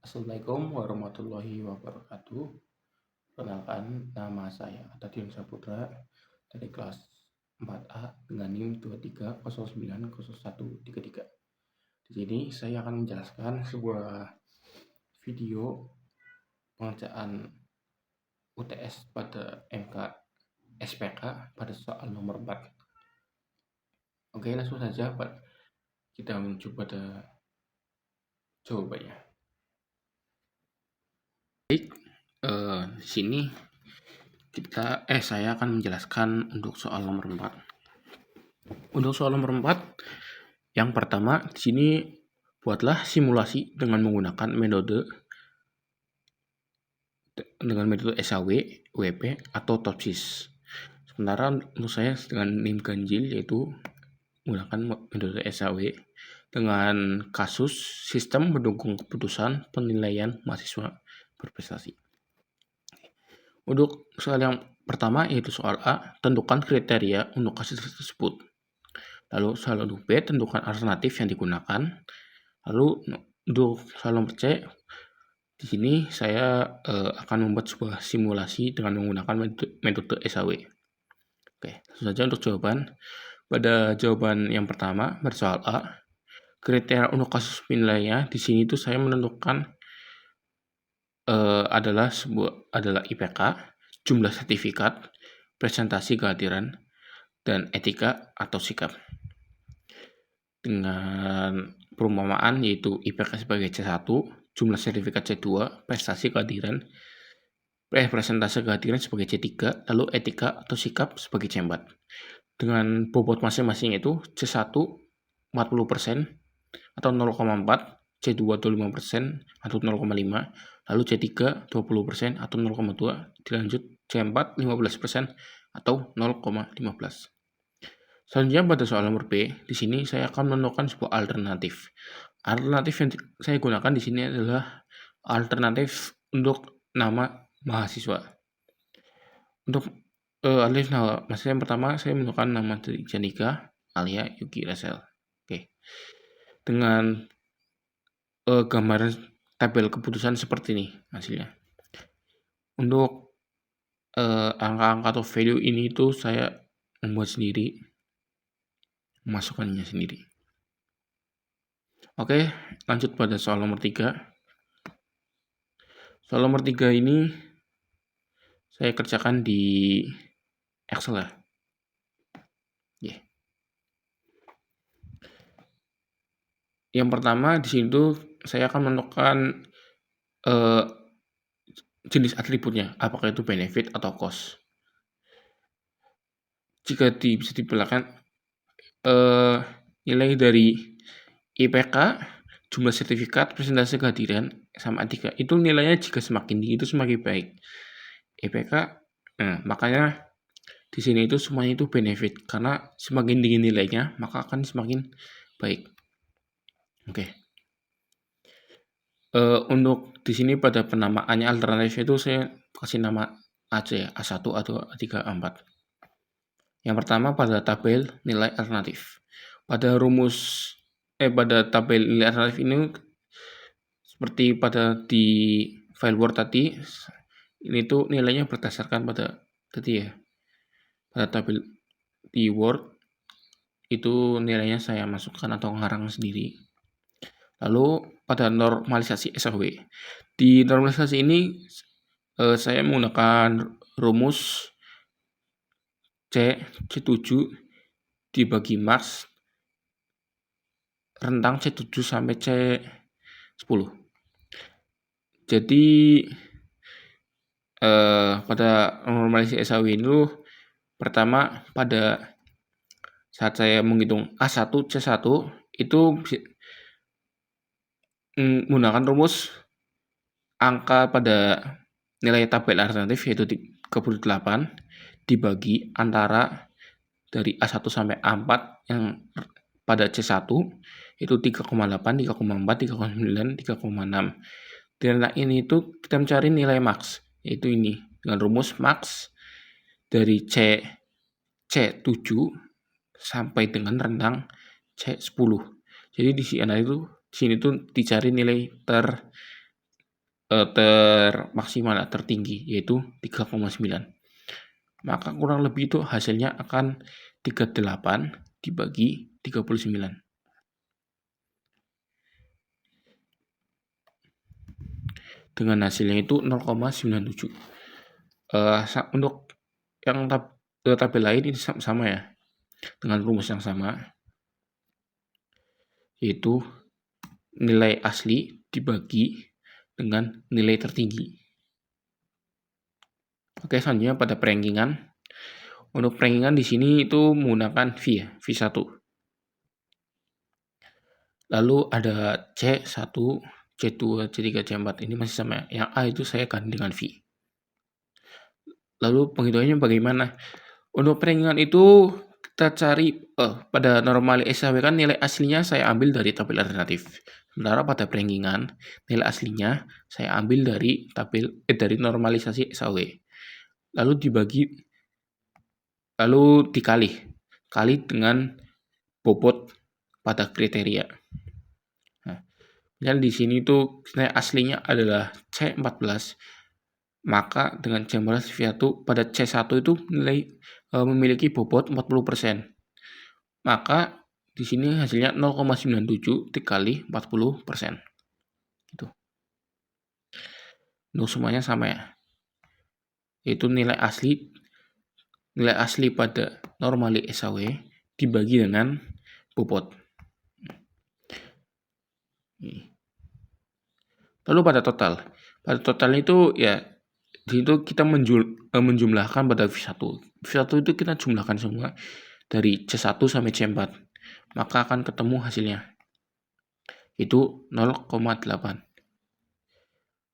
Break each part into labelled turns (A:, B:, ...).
A: Assalamualaikum warahmatullahi wabarakatuh. Perkenalkan, nama saya Atadian Saputra dari kelas 4A dengan NIM 23090133. Di sini saya akan menjelaskan sebuah video pengerjaan UTS pada MK SPK pada soal nomor 4. Oke, langsung saja Pak. Kita menuju pada jawabannya. Baik, di sini saya akan menjelaskan untuk soal nomor 4. Untuk soal nomor 4, yang pertama di sini buatlah simulasi dengan menggunakan metode SAW, WP atau TOPSIS. Sementara untuk saya dengan NIM ganjil yaitu menggunakan metode SAW dengan kasus sistem mendukung keputusan penilaian mahasiswa berprestasi. Untuk soal yang pertama yaitu soal A, tentukan kriteria untuk kasus tersebut. Lalu soal untuk B, tentukan alternatif yang digunakan. Lalu untuk soal nomor C, di sini saya akan membuat sebuah simulasi dengan menggunakan metode SAW. Oke, langsung saja untuk jawaban. Pada jawaban yang pertama, pada soal A, kriteria untuk kasus penilaiannya di sini itu saya menentukan adalah IPK, jumlah sertifikat, presentasi kehadiran, dan etika atau sikap. Dengan perumpamaan yaitu IPK sebagai C1, jumlah sertifikat C2, presentasi kehadiran sebagai C3, lalu etika atau sikap sebagai C4. Dengan bobot masing-masing itu C1 40% atau 0,4, C2 25% atau 0,5, lalu C3 20% atau 0,2, dilanjut C4 15% atau 0,15. Selanjutnya pada soal nomor B, di sini saya akan menentukan sebuah alternatif. Alternatif yang saya gunakan di sini adalah alternatif untuk nama mahasiswa. Untuk alternatif nama mahasiswa yang pertama saya menentukan nama dari Janika Alia Yuki Rasel. Oke. Dengan gambaran tabel keputusan seperti ini hasilnya. Untuk angka-angka atau value ini itu saya membuat sendiri, memasukkannya sendiri. Oke, lanjut pada soal nomor 3. Soal nomor 3 ini saya kerjakan di Excel ya. Yeah. Yang pertama di sini tuh saya akan menentukan jenis atributnya, apakah itu benefit atau cost. Jika bisa dibelakang nilai dari IPK, jumlah sertifikat, presentasi kehadiran, sama etika, itu nilainya jika semakin tinggi itu semakin baik. IPK, makanya di sini itu semuanya itu benefit, karena semakin tinggi nilainya maka akan semakin baik. Oke. Untuk di sini pada penamaannya alternatif itu saya kasih nama AC A1, A2, A3, A4. Yang pertama pada tabel nilai alternatif. Pada tabel nilai alternatif ini seperti pada di file Word tadi, ini tuh nilainya berdasarkan pada tadi ya. Pada tabel di Word itu nilainya saya masukkan atau ngarang sendiri. Lalu pada normalisasi SAW. Di normalisasi ini saya menggunakan rumus C7 dibagi max rentang C7 sampai C10. Jadi pada normalisasi SAW itu pertama pada saat saya menghitung A1 C1 itu menggunakan rumus angka pada nilai tabel alternatif yaitu 38 dibagi antara dari A1 sampai A4 yang pada C1 itu 3,8, 3,4, 3,9, 3,6. Dan ini itu kita mencari nilai max, yaitu ini dengan rumus max dari C7 sampai dengan rentang C10. Jadi di sini tuh dicari nilai maksimal tertinggi yaitu 3,9. Maka kurang lebih itu hasilnya akan 38 dibagi 39. Dengan hasilnya itu 0,97. Untuk yang tabel lain ini sama ya, dengan rumus yang sama, yaitu nilai asli dibagi dengan nilai tertinggi. Oke, selanjutnya pada perankingan. Untuk perankingan di sini itu menggunakan V ya, V1. Lalu ada C1, C2, C3, C4, ini masih sama. Yang A itu saya ganti dengan V. Lalu penghitungannya bagaimana? Untuk perankingan itu kita cari pada normal SAW kan nilai aslinya saya ambil dari tabel alternatif. Sementara pada perankingan nilai aslinya saya ambil dari dari normalisasi SAW. Lalu dikali dengan bobot pada kriteria. Nah, dan di sini tuh nilai aslinya adalah C14. Maka dengan C14 V1 pada C1 itu nilai memiliki bobot 40%. Maka di sini hasilnya 0,97 dikali 40%. Gitu. Untuk semuanya sama ya. Yaitu nilai asli pada normali SAW dibagi dengan bobot. Lalu pada total. Pada total itu ya di situ kita menjumlahkan pada V1. V1 itu kita jumlahkan semua dari C1 sampai C4. Maka akan ketemu hasilnya. Itu 0,8.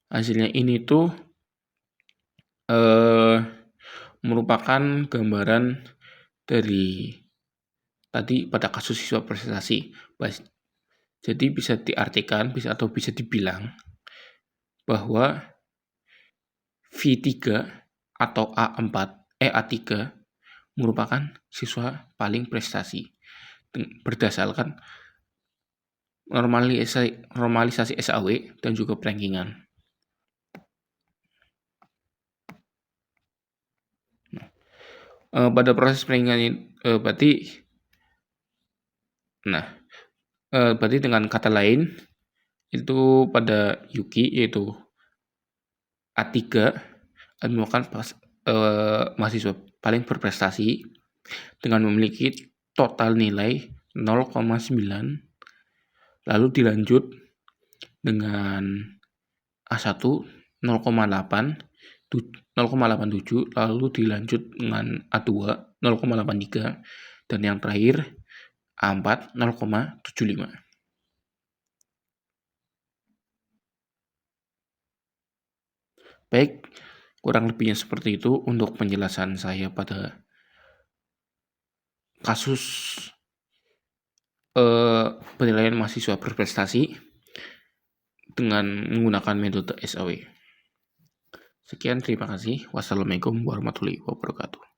A: Hasilnya ini tuh merupakan gambaran dari tadi pada kasus siswa prestasi. Jadi bisa diartikan atau bisa dibilang bahwa V3 atau A3 merupakan siswa paling prestasi berdasarkan normalisasi SAW dan juga perankingan. Pada proses perankingan berarti dengan kata lain itu pada Yuki yaitu A3 merupakan mahasiswa paling berprestasi dengan memiliki total nilai 0,9, lalu dilanjut dengan A1 0,87, lalu dilanjut dengan A2 0,83, dan yang terakhir A4 0,75. Baik, kurang lebihnya seperti itu untuk penjelasan saya pada kasus penilaian mahasiswa berprestasi dengan menggunakan metode SAW. Sekian, terima kasih. Wassalamualaikum warahmatullahi wabarakatuh.